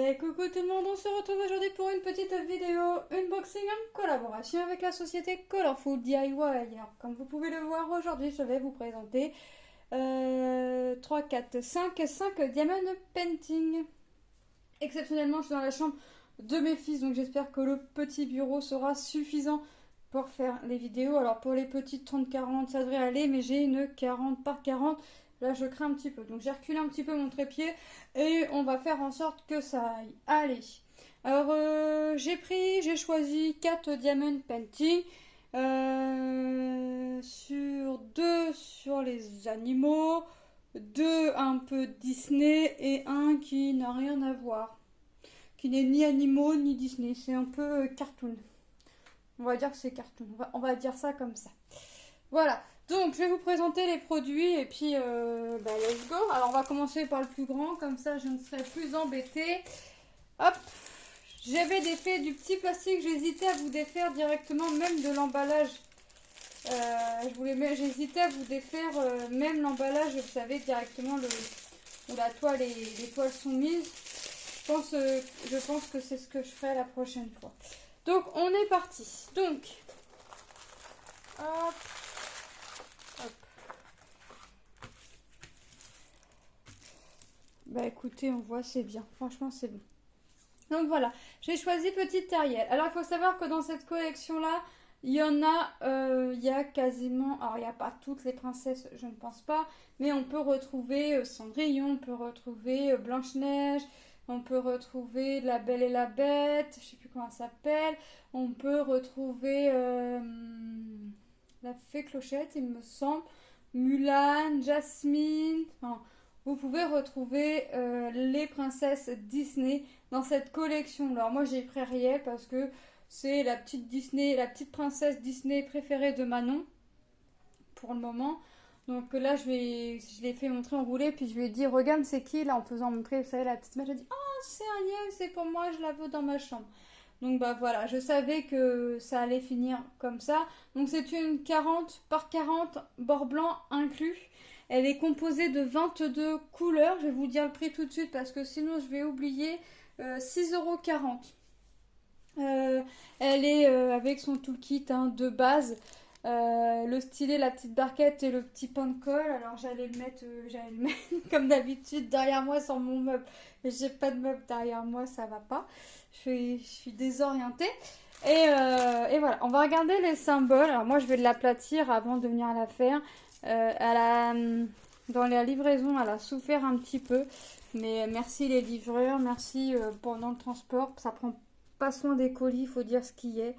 Et coucou tout le monde, on se retrouve aujourd'hui pour une petite vidéo unboxing en collaboration avec la société Colorful DIY. Alors, comme vous pouvez le voir aujourd'hui, je vais vous présenter 3, 4, 5 Diamond Painting. Exceptionnellement, je suis dans la chambre de mes fils, donc j'espère que le petit bureau sera suffisant pour faire les vidéos. Alors pour les petites 30-40, ça devrait aller, mais j'ai une 40 par 40. Là, je crains un petit peu. Donc, j'ai reculé un petit peu mon trépied et on va faire en sorte que ça aille. Allez. Alors, j'ai choisi 4 Diamond Painting. Sur 2 sur les animaux, 2 un peu Disney et un qui n'a rien à voir. Qui n'est ni animaux ni Disney. C'est un peu cartoon. On va dire que c'est cartoon. On va dire ça comme ça. Voilà. Donc, je vais vous présenter les produits et puis, let's go. Alors, on va commencer par le plus grand, comme ça, je ne serai plus embêtée. Hop, j'avais défait du petit plastique, j'hésitais à vous défaire directement, même de l'emballage. J'hésitais à vous défaire même l'emballage, vous savez, directement où la toile les toiles sont mises. Je pense que c'est ce que je ferai la prochaine fois. Donc, on est parti. Donc, hop. Bah écoutez, on voit, c'est bien. Franchement, c'est bon. Donc voilà, j'ai choisi Petite Ariel. Alors, il faut savoir que dans cette collection-là, il y en a, il y a quasiment... Alors, il n'y a pas toutes les princesses, je ne pense pas. Mais on peut retrouver Cendrillon, on peut retrouver Blanche-Neige. On peut retrouver La Belle et la Bête. Je ne sais plus comment elle s'appelle. On peut retrouver la Fée Clochette, il me semble. Mulan, Jasmine... Enfin, vous pouvez retrouver les princesses Disney dans cette collection. Alors moi j'ai pris Ariel parce que c'est la petite princesse Disney préférée de Manon pour le moment. Donc là je l'ai fait montrer en roulé, puis je lui ai dit regarde c'est qui là, en faisant montrer, vous savez, la petite mère. J'ai dit oh c'est Ariel, c'est pour moi, je la veux dans ma chambre. Donc bah voilà, je savais que ça allait finir comme ça. Donc c'est une 40 par 40 bord blanc inclus. Elle est composée de 22 couleurs. Je vais vous dire le prix tout de suite parce que sinon je vais oublier. 6,40 €. Elle est avec son toolkit de base. Le stylet, la petite barquette et le petit pain de colle. Alors j'allais le mettre comme d'habitude derrière moi sur mon meuble. Mais j'ai pas de meuble derrière moi, ça va pas. Je suis désorientée. Et voilà, on va regarder les symboles. Alors moi je vais l'aplatir avant de venir la faire. Dans la livraison, elle a souffert un petit peu. Mais merci les livreurs, merci pendant le transport. Ça prend pas soin des colis, il faut dire ce qui est.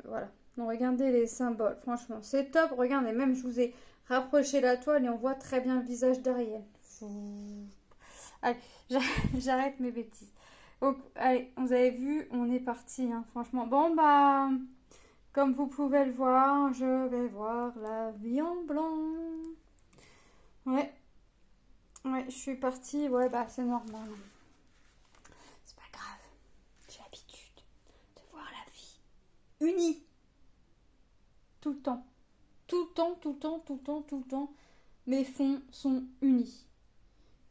Voilà. Donc regardez les symboles, franchement, c'est top. Regardez, même je vous ai rapproché la toile et on voit très bien le visage d'Ariel. Allez, j'arrête mes bêtises. Donc, allez, vous avez vu, on est parti, hein, franchement. Bon, bah... Comme vous pouvez le voir, je vais voir la vie en blanc. Ouais, je suis partie. Ouais, bah c'est normal. C'est pas grave. J'ai l'habitude de voir la vie unie. Tout le temps. Tout le temps, tout le temps, tout le temps, tout le temps. Mes fonds sont unis.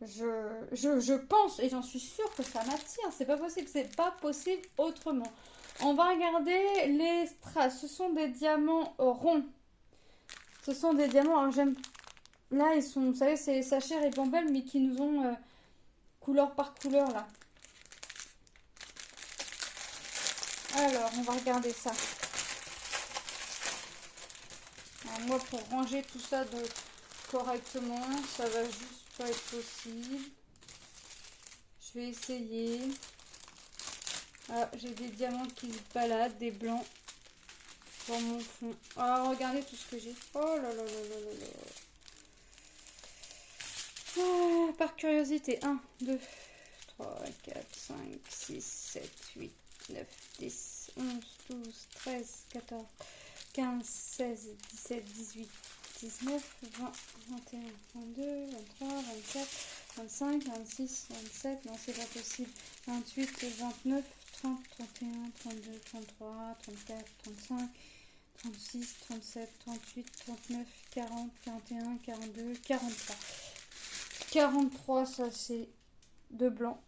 Je pense, et j'en suis sûre que ça m'attire. C'est pas possible, c'est pas possible autrement. On va regarder les strass. Ce sont des diamants ronds. Ce sont des diamants. Alors j'aime. Là, ils sont. Vous savez, c'est les sachets Ribambelle, mais qui nous ont couleur par couleur là. Alors, on va regarder ça. Alors, moi, pour ranger tout ça correctement, ça va juste pas être possible. Je vais essayer. Ah, j'ai des diamants qui se baladent, des blancs dans mon fond. Ah, regardez tout ce que j'ai. Oh là là là là là là. Ah, par curiosité, 1, 2, 3, 4, 5, 6, 7, 8, 9, 10, 11, 12, 13, 14, 15, 16, 17, 18, 19, 20, 21, 22, 23, 24, 25, 26, 27, non c'est pas possible, 28, 29, 30, 31, 32, 33, 34, 35, 36, 37, 38, 39, 40, 41, 42, 43. 43, ça c'est de blanc.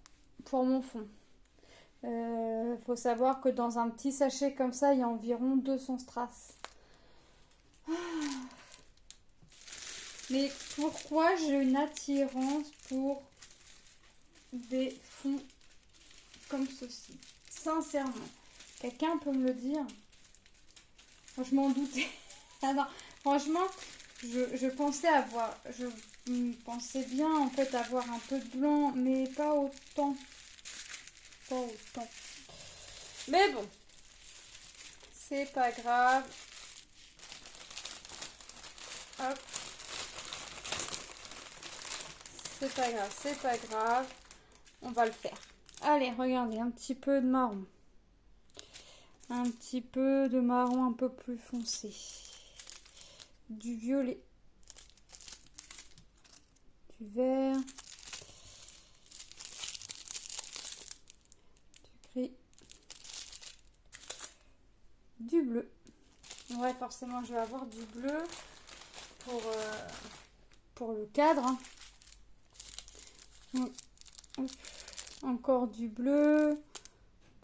pour mon fond. Faut savoir que dans un petit sachet comme ça, il y a environ 200 strass. Mais pourquoi j'ai une attirance pour des fonds comme ceci? Sincèrement, quelqu'un peut me le dire? Moi, je m'en doutais. Ah non, franchement, je pensais avoir... Je pensais bien en fait avoir un peu de blanc, mais pas autant. Pas autant. Mais bon, c'est pas grave. Hop. C'est pas grave, c'est pas grave. On va le faire. Allez, regardez, un petit peu de marron. Un petit peu de marron un peu plus foncé. Du violet. Du vert. Du gris. Du bleu. Ouais, forcément, je vais avoir du bleu pour le cadre. Encore du bleu,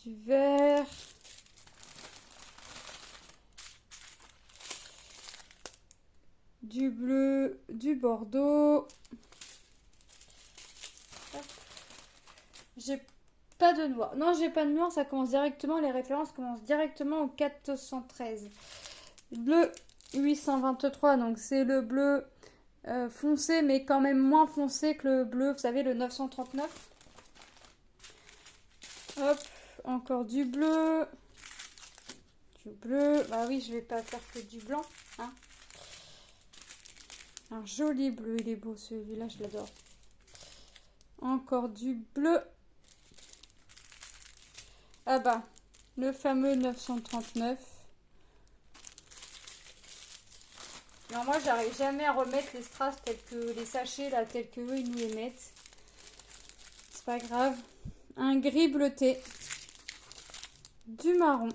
du vert, du bleu, du bordeaux. J'ai pas de noir. Non, j'ai pas de noir, ça commence directement, les références commencent directement au 413. Bleu 823, donc c'est le bleu foncé, mais quand même moins foncé que le bleu, vous savez, le 939. Hop, encore du bleu. Du bleu. Bah oui, je vais pas faire que du blanc. Hein. Un joli bleu, il est beau celui-là, je l'adore. Encore du bleu. Ah bah, le fameux 939. Non, moi, j'arrive jamais à remettre les strass tels que les sachets, là, tels que eux, ils nous les mettent. C'est pas grave. Un gris bleuté. Du marron.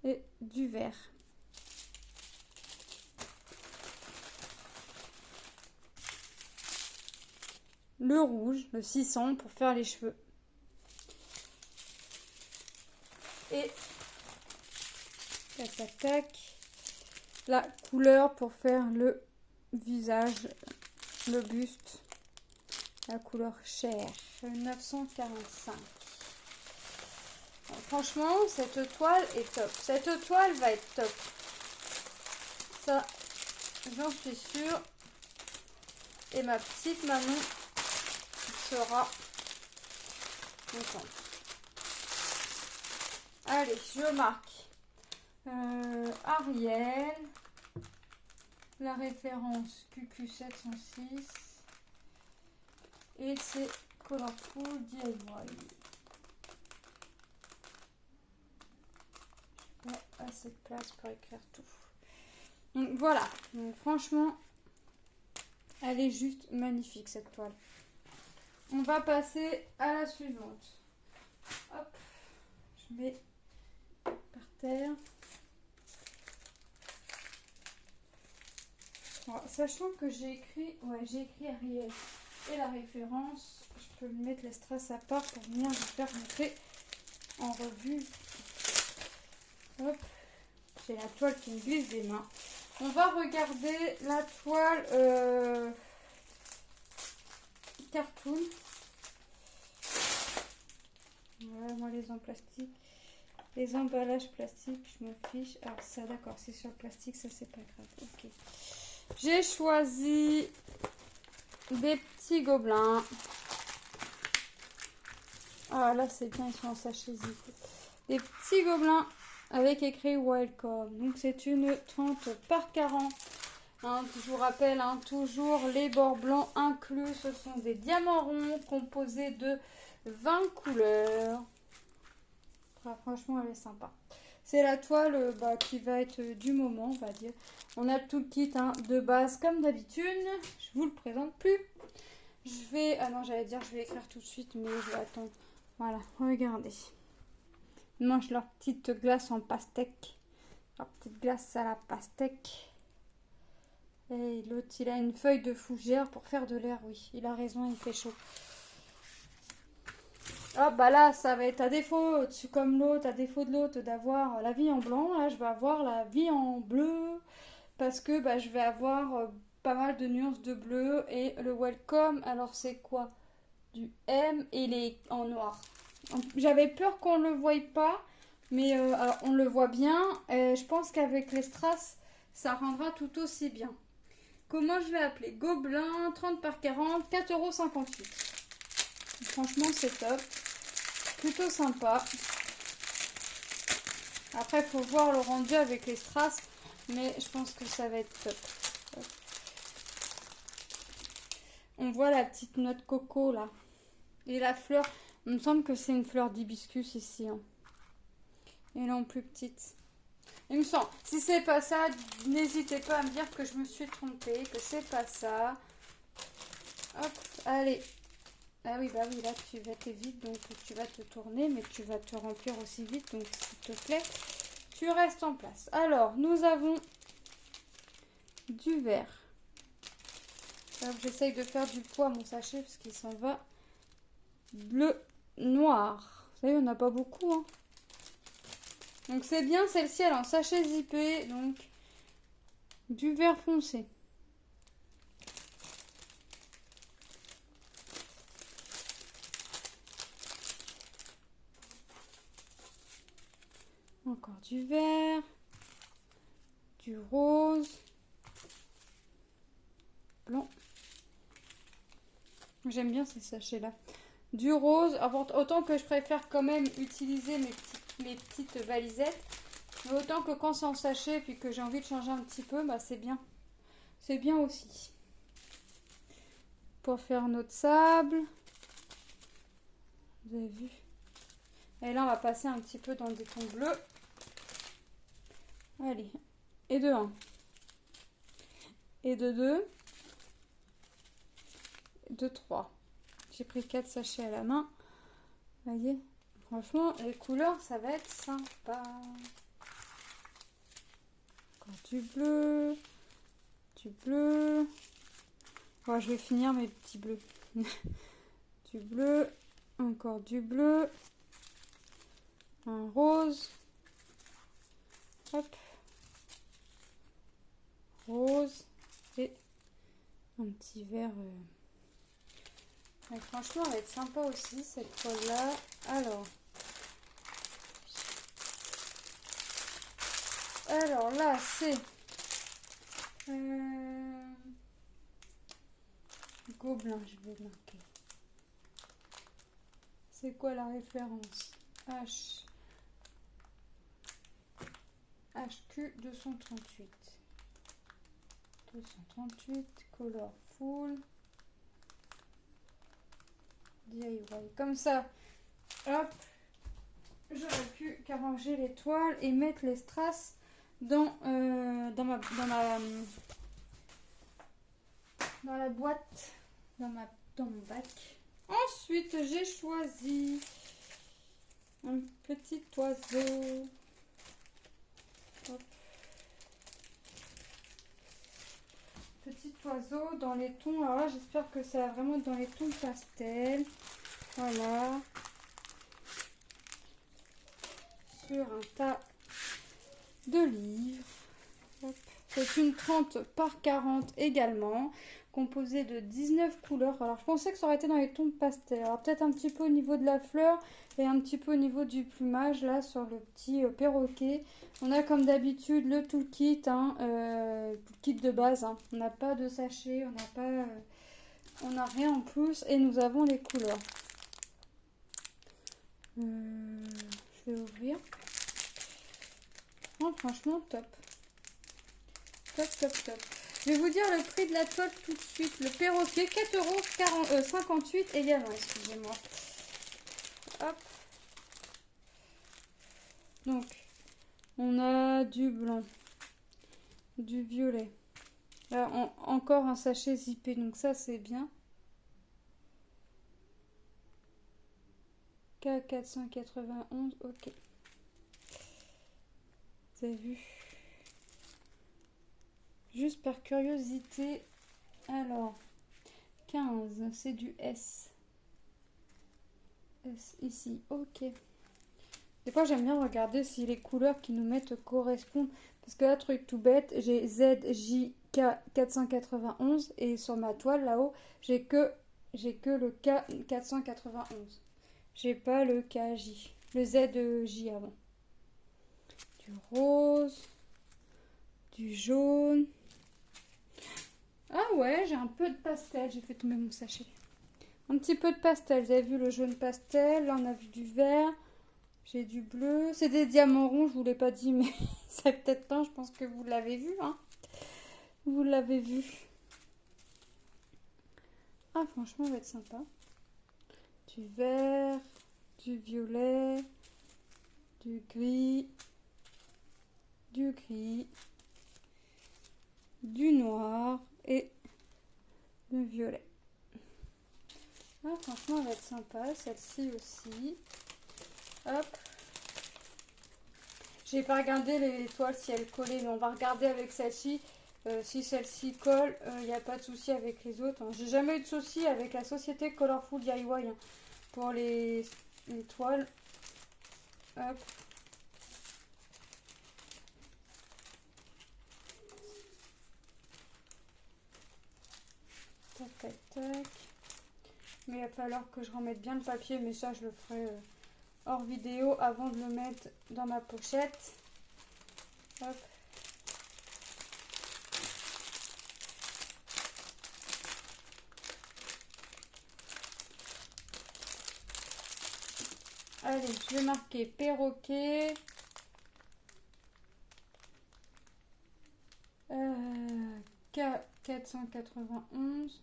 Et du vert. Le rouge, le 600 pour faire les cheveux. Et tac tac tac. La couleur pour faire le visage, le buste. La couleur chair. 945. Alors, franchement, cette toile est top. Cette toile va être top. Ça, j'en suis sûre. Et ma petite Manon sera contente. Allez, je marque Ariel, la référence QQ706 et c'est Colorful DIY. J'ai pas assez de place pour écrire tout. Donc voilà, donc, franchement, elle est juste magnifique cette toile. On va passer à la suivante. Hop, je mets par terre. Alors, sachant que j'ai écrit Ariel et la référence, je peux lui mettre les strass à part pour venir vous faire montrer en revue. Hop, j'ai la toile qui me glisse des mains. On va regarder la toile cartoon. Voilà, moi les emballages plastiques, je me fiche. Alors ça, d'accord, c'est sur le plastique, ça c'est pas grave. Ok. J'ai choisi des petits gobelins. Ah là c'est bien, ils sont en sachet zip. Des petits gobelins avec écrit Welcome. Donc c'est une 30 par 40. Hein, je vous rappelle, hein, toujours les bords blancs inclus. Ce sont des diamants ronds composés de 20 couleurs. Ah, franchement, elle est sympa. C'est la toile qui va être du moment, on va dire. On a tout le kit hein, de base comme d'habitude. Je vous le présente plus. Je vais... Ah non, j'allais dire je vais écrire tout de suite, mais je vais attendre. Voilà, regardez. Ils mangent leur petite glace en pastèque. Leur petite glace à la pastèque. Et l'autre, il a une feuille de fougère pour faire de l'air. Oui, il a raison, il fait chaud. Ah bah là, ça va être à défaut, comme l'autre, à défaut de l'autre, d'avoir la vie en blanc. Là, je vais avoir la vie en bleu parce que bah, je vais avoir pas mal de nuances de bleu et le welcome. Alors c'est quoi? Du M et les en noir. J'avais peur qu'on ne le voie pas, mais alors, on le voit bien. Et je pense qu'avec les strass, ça rendra tout aussi bien. Comment je vais appeler? Gobelin 30 par 40, 4,58 €. Franchement, c'est top. Plutôt sympa. Après, il faut voir le rendu avec les strass, mais je pense que ça va être top. On voit la petite note coco là. Et la fleur, il me semble que c'est une fleur d'hibiscus ici. Hein. Et là en plus petite. Il me semble. Si c'est pas ça, n'hésitez pas à me dire que je me suis trompée, que c'est pas ça. Hop, allez. Ah oui, bah oui, là tu vas être vite, donc tu vas te tourner, mais tu vas te remplir aussi vite, donc s'il te plaît, tu restes en place. Alors, nous avons du vert. J'essaye de faire du poids à mon sachet parce qu'il s'en va. Bleu, noir. Vous savez, on n'a pas beaucoup. Hein. Donc c'est bien, celle-ci, elle est en sachet zippé. Donc du vert foncé. Encore du vert. Du rose. Blanc. J'aime bien ces sachets-là. Du rose. Autant que je préfère quand même utiliser mes petites valisettes. Mais autant que quand c'est en sachet et puis que j'ai envie de changer un petit peu, bah c'est bien. C'est bien aussi. Pour faire notre sable. Vous avez vu? Et là, on va passer un petit peu dans des tons bleus. Allez. Et de 1. Et de 2. Et de 3. J'ai pris 4 sachets à la main. Vous voyez? Franchement, les couleurs, ça va être sympa. Encore du bleu. Du bleu. Oh, je vais finir mes petits bleus. Du bleu. Encore du bleu. Un rose. Hop. Rose. Et un petit vert. Mais franchement, elle va être sympa aussi, cette toile-là. Alors là, c'est... Gobelin, je vais marquer. C'est quoi la référence? HQ 238. 238, Colorful. DIY. Comme ça, hop, j'aurais pu qu'arranger les toiles et mettre les strass dans la boîte, dans mon bac. Ensuite, j'ai choisi un petit oiseau. Hop. Petit oiseau dans les tons. Alors là, j'espère que ça va vraiment être dans les tons pastel. Voilà. Sur un tas de livres. C'est une 30 par 40 également, composée de 19 couleurs. Alors je pensais que ça aurait été dans les tons pastel. Alors peut-être un petit peu au niveau de la fleur et un petit peu au niveau du plumage là sur le petit perroquet. On a comme d'habitude le toolkit, le kit de base. Hein. On n'a pas de sachet, on n'a rien en plus et nous avons les couleurs. Je vais ouvrir. Oh, franchement top. Top, top, top. Je vais vous dire le prix de la toile tout de suite. Le perroquet, 4,58 € également, excusez-moi. Hop. Donc, on a du blanc, du violet. Là, encore un sachet zippé, donc ça c'est bien. K491, ok. Vous avez vu? Juste par curiosité. Alors, 15, c'est du S. Ici, ok. Des fois, j'aime bien regarder si les couleurs qui nous mettent correspondent. Parce que là, truc tout bête, j'ai ZJK 491 et sur ma toile là-haut, j'ai que le K 491. J'ai pas le KJ, le ZJ avant. Du rose, du jaune. Ah ouais, j'ai un peu de pastel, j'ai fait tomber mon sachet. Un petit peu de pastel, vous avez vu le jaune pastel, là on a vu du vert. J'ai du bleu. C'est des diamants ronds, je vous l'ai pas dit, mais c'est peut-être temps, je pense que vous l'avez vu, hein. Vous l'avez vu. Ah, franchement, ça va être sympa. Du vert, du violet, du gris, du noir et le violet. Ah, franchement, elle va être sympa. Celle-ci aussi. Hop. J'ai pas regardé les toiles si elles collaient, mais on va regarder avec celle-ci. Si celle-ci colle, il n'y a pas de souci avec les autres, hein. J'ai jamais eu de souci avec la société Colorful DIY, hein, pour les toiles. Hop. Tac, tac, tac. Mais il va falloir que je remette bien le papier, mais ça je le ferai hors vidéo avant de le mettre dans ma pochette. Hop. Allez, je vais marquer perroquet. K491.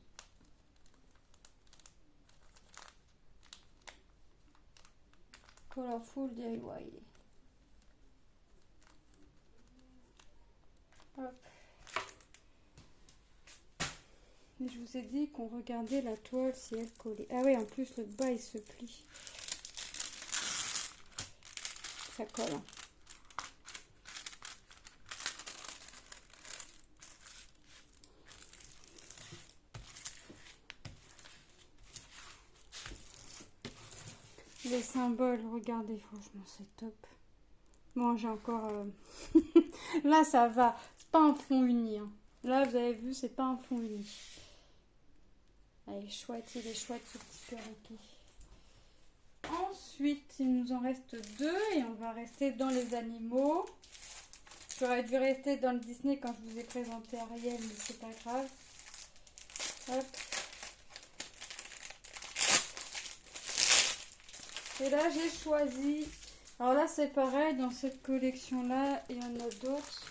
Colorful DIY. Hop. Et je vous ai dit qu'on regardait la toile si elle collait. Ah oui, en plus le bas il se plie. Ça colle, hein. Les symboles, regardez, franchement c'est top. Bon, j'ai encore... Là ça va, c'est pas un fond uni, hein. Là vous avez vu, c'est pas un fond uni. Allez, chouette, il est chouette ce petit perroquet. Ensuite, il nous en reste deux et on va rester dans les animaux. J'aurais dû rester dans le Disney quand je vous ai présenté Ariel, mais c'est pas grave. Hop. Et là, j'ai choisi... Alors là, c'est pareil, dans cette collection-là, il y en a d'autres.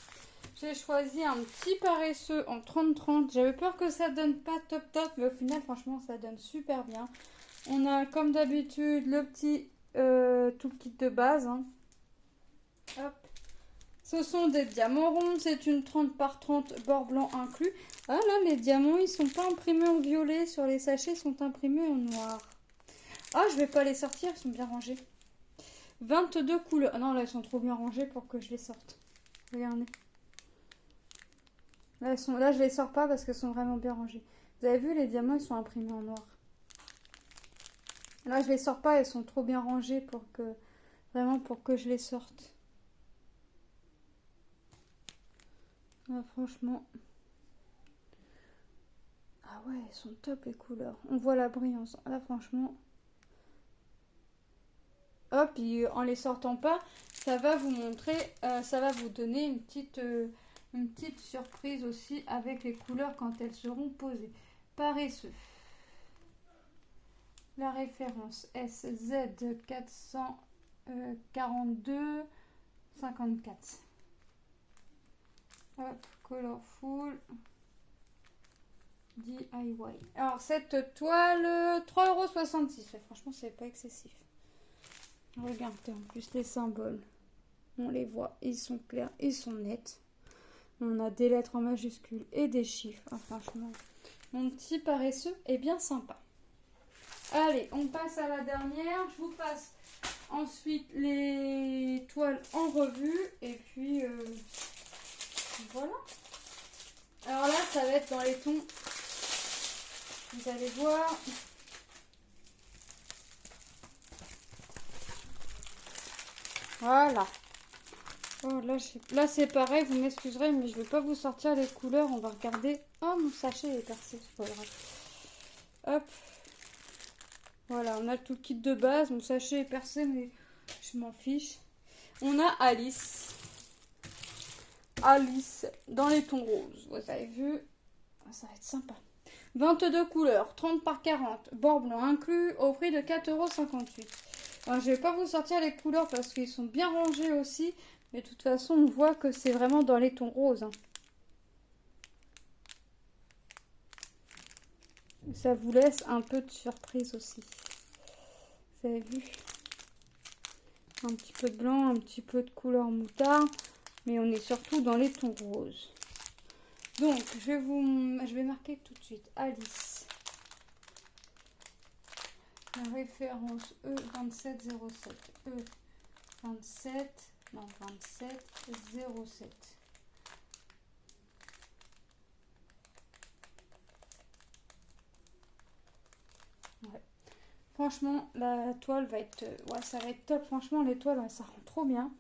J'ai choisi un petit paresseux en 30-30. J'avais peur que ça donne pas top, mais au final, franchement, ça donne super bien. On a, comme d'habitude, le petit tout kit de base, hein. Hop. Ce sont des diamants ronds. C'est une 30 par 30 bord blanc inclus. Ah là, les diamants, ils sont pas imprimés en violet. Sur les sachets, ils sont imprimés en noir. Ah, je vais pas les sortir, ils sont bien rangés. 22 couleurs. Ah non, là, ils sont trop bien rangés pour que je les sorte. Regardez. Là, là je les sors pas parce qu'elles sont vraiment bien rangées. Vous avez vu, les diamants, ils sont imprimés en noir. Là, je les sors pas, elles sont trop bien rangées pour que... Vraiment pour que je les sorte. Là, franchement... Ah ouais, elles sont top les couleurs. On voit la brillance. Là, franchement... Hop, et en les sortant pas, ça va vous montrer... ça va vous donner une petite surprise aussi avec les couleurs quand elles seront posées. Paresseux. La référence SZ442 54. Hop, Colorful DIY. Alors cette toile, 3,66 €. Franchement, c'est pas excessif. Regardez en plus les symboles. On les voit, ils sont clairs, ils sont nets. On a des lettres en majuscules et des chiffres. Ah, franchement, mon petit paresseux est bien sympa. Allez, on passe à la dernière. Je vous passe ensuite les toiles en revue. Et puis, voilà. Alors là, ça va être dans les tons. Vous allez voir. Voilà. Oh, là c'est pareil, vous m'excuserez, mais je vais pas vous sortir les couleurs. On va regarder. Oh, mon sachet est percé, c'est pas grave. Hop. Voilà, on a tout le kit de base. Mon sachet est percé, mais je m'en fiche. On a Alice. Alice dans les tons roses. Vous avez vu, ça va être sympa. 22 couleurs, 30 par 40, bord blanc inclus, au prix de 4,58 €. Alors, je vais pas vous sortir les couleurs parce qu'ils sont bien rangés aussi. Mais de toute façon, on voit que c'est vraiment dans les tons roses. Hein. Ça vous laisse un peu de surprise aussi. Vous avez vu? Un petit peu de blanc, un petit peu de couleur moutarde. Mais on est surtout dans les tons roses. Donc, je vais marquer tout de suite Alice. La référence E2707. E27, non 2707. Ouais. Franchement, la toile va être... ouais, ça va être top. Franchement, les toiles, ouais, ça rend trop bien.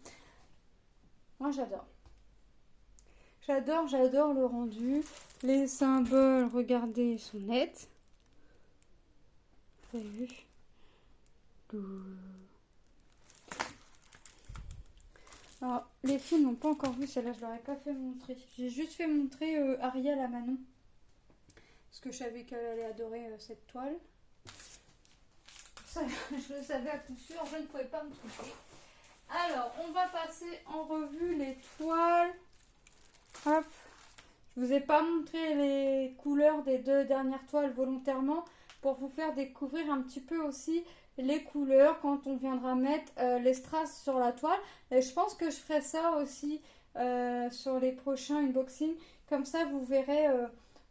Moi, j'adore. J'adore le rendu. Les symboles, regardez, ils sont nets. Vous avez vu? Alors, les filles n'ont pas encore vu celle-là, je leur ai pas fait montrer. J'ai juste fait montrer Ariel à Manon. Parce que je savais qu'elle allait adorer cette toile. Ça, je le savais à coup sûr, je ne pouvais pas me tromper. Alors, on va passer en revue les toiles. Hop. Je vous ai pas montré les couleurs des deux dernières toiles volontairement pour vous faire découvrir un petit peu aussi les couleurs quand on viendra mettre les strass sur la toile. Et je pense que je ferai ça aussi sur les prochains unboxings. Comme ça, vous verrez,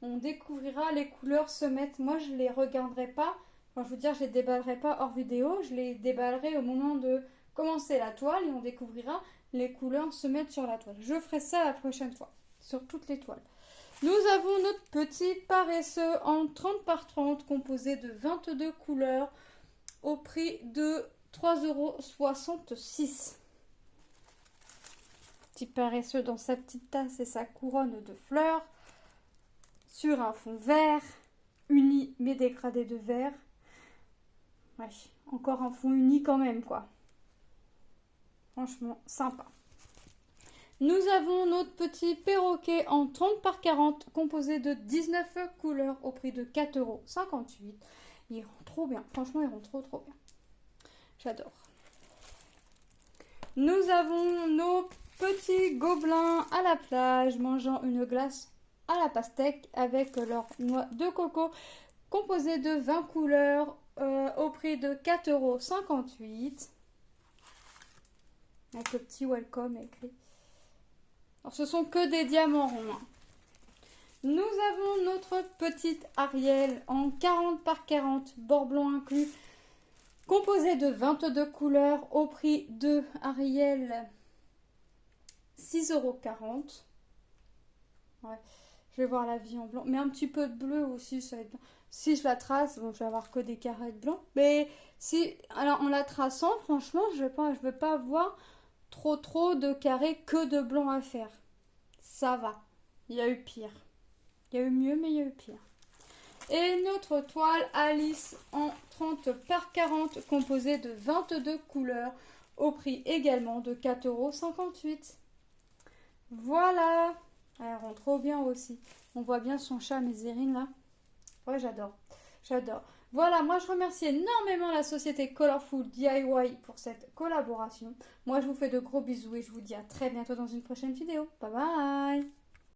on découvrira les couleurs se mettre. Moi, je les regarderai pas. Enfin, je veux dire, je les déballerai pas hors vidéo. Je les déballerai au moment de commencer la toile et on découvrira les couleurs se mettre sur la toile. Je ferai ça la prochaine fois, sur toutes les toiles. Nous avons notre petit paresseux en 30 par 30 composé de 22 couleurs au prix de 3,66 €. Petit paresseux dans sa petite tasse et sa couronne de fleurs sur un fond vert, uni mais dégradé de vert. Ouais, encore un fond uni quand même quoi. Franchement, sympa. Nous avons notre petit perroquet en 30 par 40 composé de 19 couleurs au prix de 4,58 €. Ils rendent trop bien. Franchement, ils rendent trop bien. J'adore. Nous avons nos petits gobelins à la plage mangeant une glace à la pastèque avec leur noix de coco composée de 20 couleurs au prix de 4,58 €. Avec le petit welcome écrit. Alors, ce sont que des diamants ronds. Hein. Nous avons notre petite Ariel en 40 par 40, bord blanc inclus, composée de 22 couleurs au prix de Ariel 6,40 €. Ouais, je vais voir la vie en blanc, mais un petit peu de bleu aussi, ça va être bien. Si je la trace, bon, je vais avoir que des carrés de blanc, mais si, alors en la traçant, franchement, je veux pas avoir trop de carrés que de blanc à faire. Ça va. Il y a eu pire. Il y a eu mieux, mais il y a eu pire. Et notre toile Alice en 30 par 40 composée de 22 couleurs au prix également de 4,58 €. Voilà. Elle rend trop bien aussi. On voit bien son chat Mézérine là. Ouais, j'adore. J'adore. Voilà, moi je remercie énormément la société Colorful DIY pour cette collaboration. Moi je vous fais de gros bisous et je vous dis à très bientôt dans une prochaine vidéo. Bye bye!